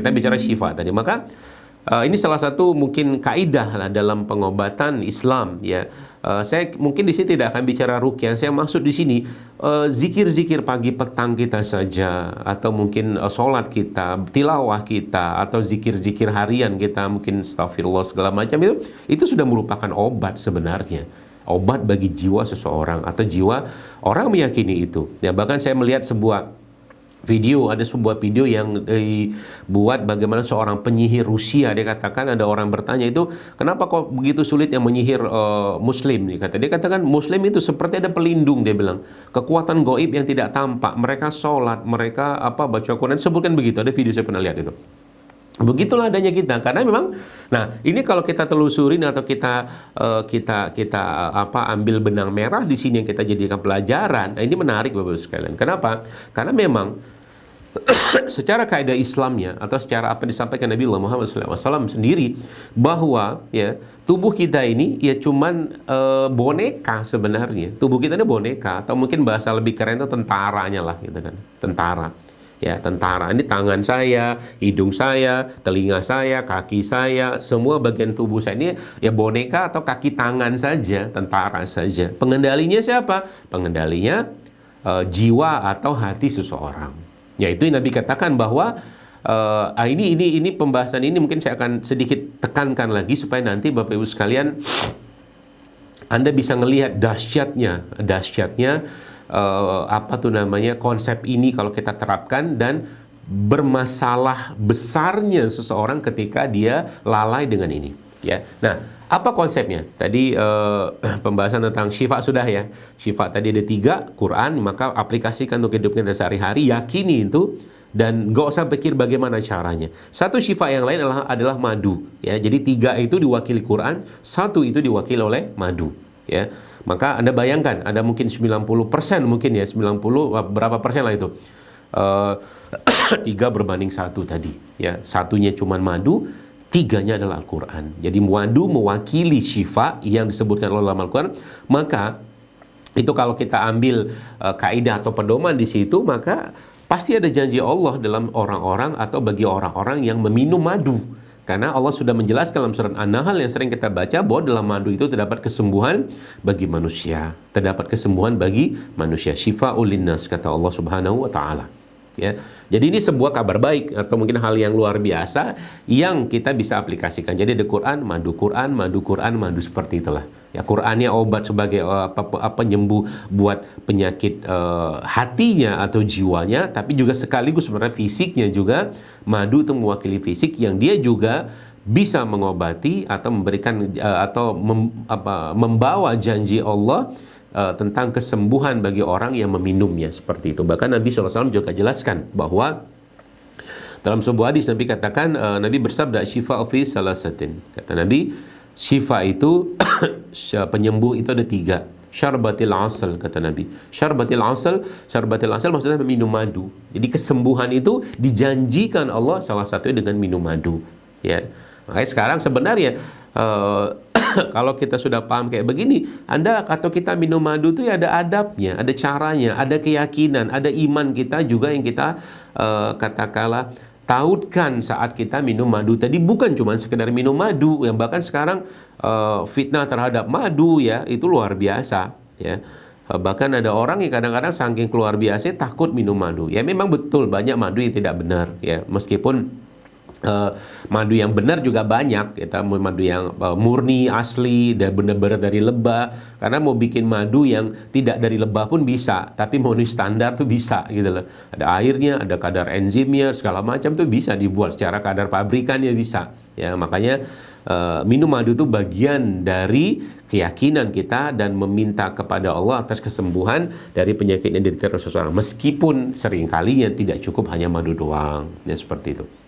Kita bicara syifa tadi. Maka ini salah satu mungkin kaidah lah dalam pengobatan Islam ya. Saya mungkin di sini tidak akan bicara ruqyah. Saya maksud di sini zikir-zikir pagi petang kita saja, atau mungkin sholat kita, tilawah kita, atau zikir-zikir harian kita, mungkin astagfirullah segala macam itu sudah merupakan obat sebenarnya. Obat bagi jiwa seseorang atau jiwa orang meyakini itu. Ya, bahkan saya melihat ada sebuah video yang dibuat bagaimana seorang penyihir Rusia. Dia katakan ada orang bertanya itu, kenapa kok begitu sulit yang menyihir Muslim? Dia katakan Muslim itu seperti ada pelindung, dia bilang. Kekuatan gaib yang tidak tampak. Mereka sholat, mereka baca Quran, sebutkan begitu. Ada video saya pernah lihat itu. Begitulah adanya kita, karena memang, nah ini kalau kita telusurin atau kita ambil benang merah di sini yang kita jadikan pelajaran. Nah, ini menarik Bapak sekalian. Kenapa? Karena memang secara kaidah Islamnya atau secara apa yang disampaikan Nabi Muhammad SAW sendiri, bahwa ya tubuh kita ini ya cuman boneka sebenarnya. Tubuh kita ini boneka, atau mungkin bahasa lebih keren itu tentaranya lah gitu kan, tentara. Ya, tentara ini tangan saya, hidung saya, telinga saya, kaki saya, semua bagian tubuh saya ini ya boneka atau kaki tangan saja, tentara saja. Pengendalinya siapa? Pengendalinya jiwa atau hati seseorang. Yaitu Nabi katakan bahwa ini pembahasan ini mungkin saya akan sedikit tekankan lagi supaya nanti Bapak Ibu sekalian Anda bisa melihat dahsyatnya konsep ini kalau kita terapkan, dan bermasalah besarnya seseorang ketika dia lalai dengan ini ya. Nah, apa konsepnya? Tadi pembahasan tentang syifa sudah ya. Syifa tadi ada 3, Quran, maka aplikasikan untuk hidup kita sehari-hari, yakini itu, dan gak usah pikir bagaimana caranya. Satu syifa yang lain adalah madu ya. Jadi 3 itu diwakili Quran, 1 itu diwakili oleh madu ya. Maka Anda bayangkan, ada mungkin 90% mungkin ya, 90 berapa persen lah itu. 3 berbanding 1 tadi ya. 1-nya cuman madu, 3-nya adalah Al-Quran. Jadi madu mewakili syifa yang disebutkan oleh dalam Al-Quran. Maka itu kalau kita ambil kaidah atau pedoman di situ, maka pasti ada janji Allah dalam orang-orang atau bagi orang-orang yang meminum madu. Karena Allah sudah menjelaskan dalam surat An-Nahl yang sering kita baca bahwa dalam madu itu terdapat kesembuhan bagi manusia. Terdapat kesembuhan bagi manusia. Syifa'ul linnas, kata Allah Subhanahu wa ta'ala. Ya. Jadi ini sebuah kabar baik atau mungkin hal yang luar biasa yang kita bisa aplikasikan. Jadi ada Quran, madu seperti itulah. Ya, Qurannya obat sebagai penyembuh buat penyakit hatinya atau jiwanya, tapi juga sekaligus sebenarnya fisiknya juga. Madu itu mewakili fisik yang dia juga bisa mengobati atau memberikan membawa janji Allah tentang kesembuhan bagi orang yang meminumnya, seperti itu. Bahkan Nabi SAW juga jelaskan bahwa dalam sebuah hadis Nabi katakan, Nabi bersabda, syifa fi salasatin. Kata Nabi, syifa itu penyembuh itu ada 3. Syarbatil asal, kata Nabi. Syarbatil asal maksudnya minum madu. Jadi kesembuhan itu dijanjikan Allah salah satunya dengan minum madu. Ya, makanya sekarang sebenarnya kalau kita sudah paham kayak begini, Anda atau kita minum madu itu ya ada adabnya, ada caranya, ada keyakinan, ada iman kita juga yang kita katakanlah tautkan saat kita minum madu tadi. Bukan cuma sekedar minum madu, yang bahkan sekarang fitnah terhadap madu ya itu luar biasa ya. Bahkan ada orang yang kadang-kadang saking luar biasa takut minum madu. Ya memang betul banyak madu yang tidak benar ya, meskipun madu yang benar juga banyak. Kita madu yang murni, asli, dan benar-benar dari lebah. Karena mau bikin madu yang tidak dari lebah pun bisa, tapi mau standar tuh bisa gitu loh. Ada airnya, ada kadar enzimnya, segala macam tuh bisa dibuat secara kadar pabrikannya bisa. Ya, makanya minum madu itu bagian dari keyakinan kita dan meminta kepada Allah atas kesembuhan dari penyakit yang diderita seseorang. Meskipun seringkali yang tidak cukup hanya madu doang. Ya, seperti itu.